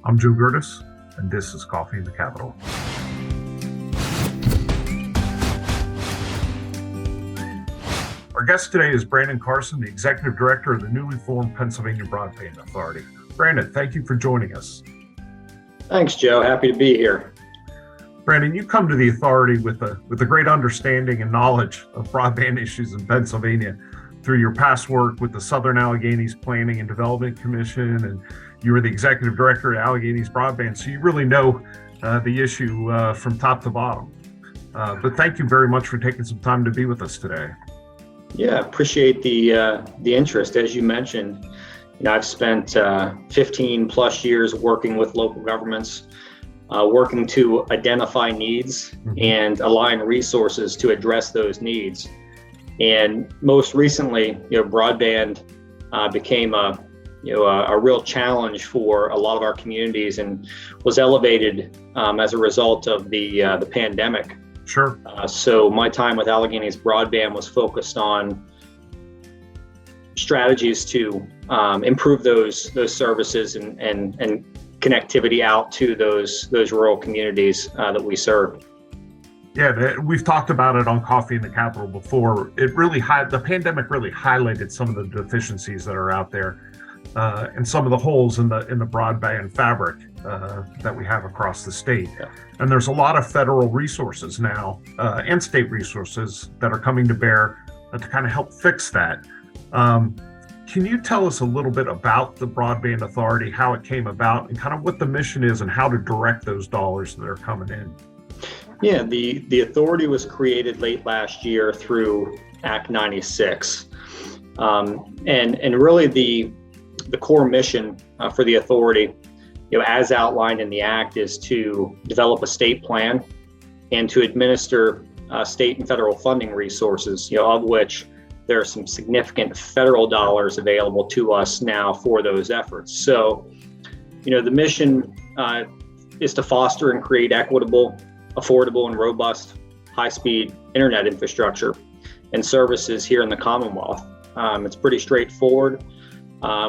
I'm Joe Gerdes, and this is Coffee in the Capitol. Our guest today is Brandon Carson, the Executive Director of the newly formed Pennsylvania Broadband Authority. Brandon, thank you for joining us. Thanks, Joe. Happy to be here. Brandon, you come to the authority with a great understanding and knowledge of broadband issues in Pennsylvania through your past work with the Southern Alleghenies Planning and Development Commission, and you were the Executive Director at Alleghenies Broadband, so you really know the issue from top to bottom. But thank you very much for taking some time to be with us today. Yeah, appreciate the interest. As you mentioned, I've spent 15 plus years working with local governments, working to identify needs and align resources to address those needs. And most recently, broadband became a real challenge for a lot of our communities and was elevated as a result of the pandemic. Sure. So my time with Alleghenies Broadband was focused on strategies to improve those services and connectivity out to those rural communities that we serve. Yeah, we've talked about it on Coffee in the Capitol before. The pandemic really highlighted some of the deficiencies that are out there and some of the holes in the broadband fabric that we have across the state. Yeah. And there's a lot of federal resources now and state resources that are coming to bear to kind of help fix that. Can you tell us a little bit about the Broadband Authority, how it came about, and kind of what the mission is and how to direct those dollars that are coming in? Yeah, the authority was created late last year through Act 96. And really the core mission for the authority, as outlined in the act, is to develop a state plan and to administer state and federal funding resources, of which there are some significant federal dollars available to us now for those efforts. So, the mission is to foster and create equitable, affordable, and robust high-speed internet infrastructure and services here in the Commonwealth. It's pretty straightforward.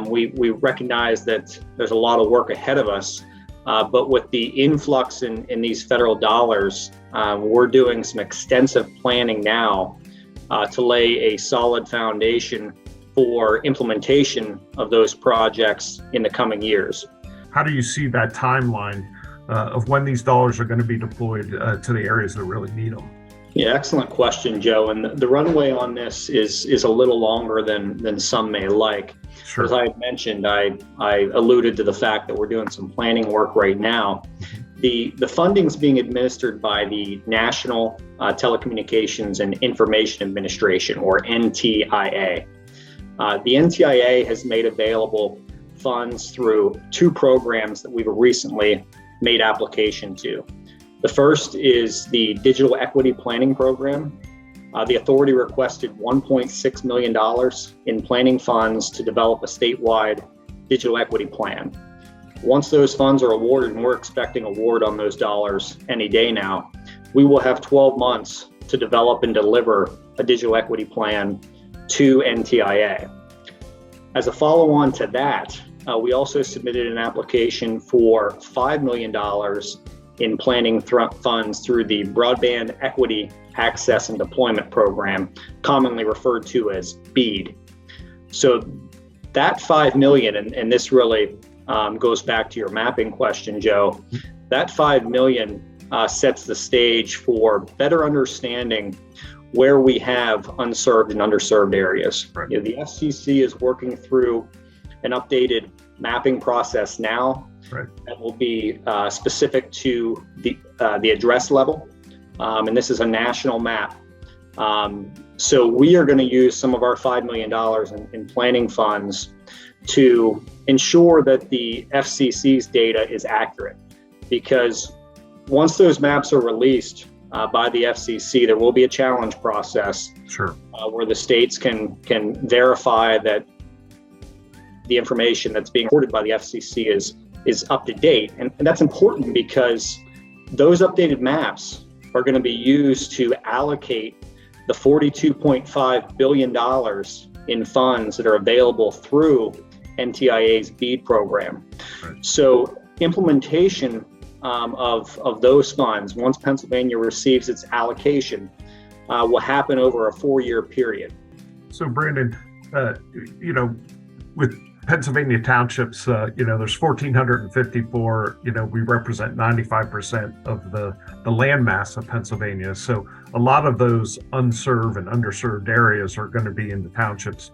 We recognize that there's a lot of work ahead of us, but with the influx in these federal dollars, we're doing some extensive planning now to lay a solid foundation for implementation of those projects in the coming years. How do you see that timeline of when these dollars are going to be deployed to the areas that really need them? Yeah, excellent question, Joe. And the runway on this is a little longer than some may like. Sure. As I had mentioned, I alluded to the fact that we're doing some planning work right now. The funding is being administered by the National Telecommunications and Information Administration, or NTIA. The NTIA has made available funds through two programs that we've recently made application to. The first is the Digital Equity Planning Program. The authority requested $1.6 million in planning funds to develop a statewide digital equity plan. Once those funds are awarded, and we're expecting award on those dollars any day now, we will have 12 months to develop and deliver a digital equity plan to NTIA. As a follow-on to that, we also submitted an application for $5 million in planning funds through the Broadband Equity Access and Deployment Program, commonly referred to as BEAD. So that $5 million, and this really goes back to your mapping question, Joe, that $5 million sets the stage for better understanding where we have unserved and underserved areas. Right. The FCC is working through an updated mapping process now. Right. That will be specific to the address level, and this is a national map. So we are going to use some of our $5 million in planning funds to ensure that the FCC's data is accurate, because once those maps are released by the FCC, there will be a challenge process. Sure. Where the states can verify that the information that's being reported by the FCC is up to date. And that's important because those updated maps are going to be used to allocate the $42.5 billion in funds that are available through NTIA's BEAD program. Right. So implementation of those funds, once Pennsylvania receives its allocation, will happen over a 4-year period. So, Brandon, with Pennsylvania townships, there's 1,454. We represent 95% of the land mass of Pennsylvania. So, a lot of those unserved and underserved areas are going to be in the townships.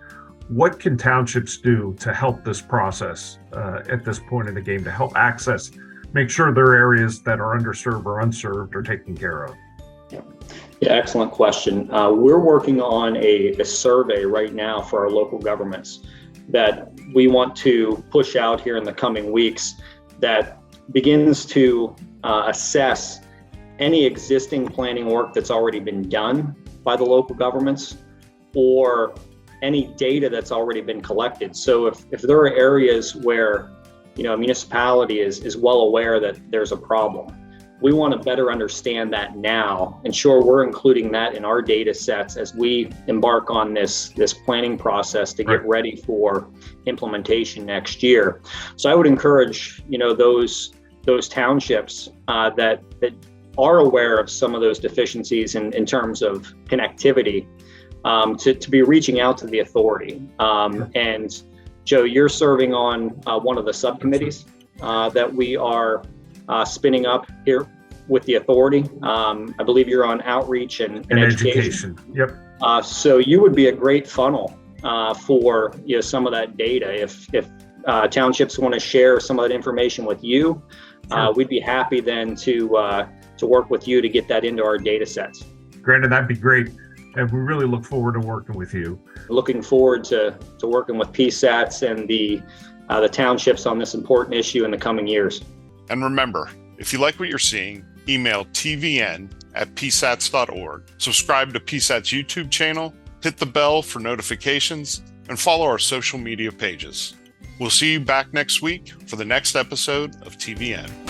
What can townships do to help this process at this point in the game, to help access, make sure their areas that are underserved or unserved are taken care of? Yeah, excellent question. We're working on a survey right now for our local governments that we want to push out here in the coming weeks that begins to assess any existing planning work that's already been done by the local governments or any data that's already been collected. So if there are areas where a municipality is well aware that there's a problem, we want to better understand that now. Ensure we're including that in our data sets as we embark on this planning process to get ready for implementation next year. So I would encourage those townships that are aware of some of those deficiencies in terms of connectivity to be reaching out to the authority. And Joe, you're serving on one of the subcommittees that we are spinning up here with the authority. I believe you're on outreach and education. Yep. So you would be a great funnel for some of that data. If townships want to share some of that information with you, we'd be happy then to work with you to get that into our data sets. Brandon, that'd be great. And we really look forward to working with you. Looking forward to working with PSATS and the townships on this important issue in the coming years. And remember, if you like what you're seeing, email tvn@psats.org, subscribe to PSATS YouTube channel, hit the bell for notifications, and follow our social media pages. We'll see you back next week for the next episode of TVN.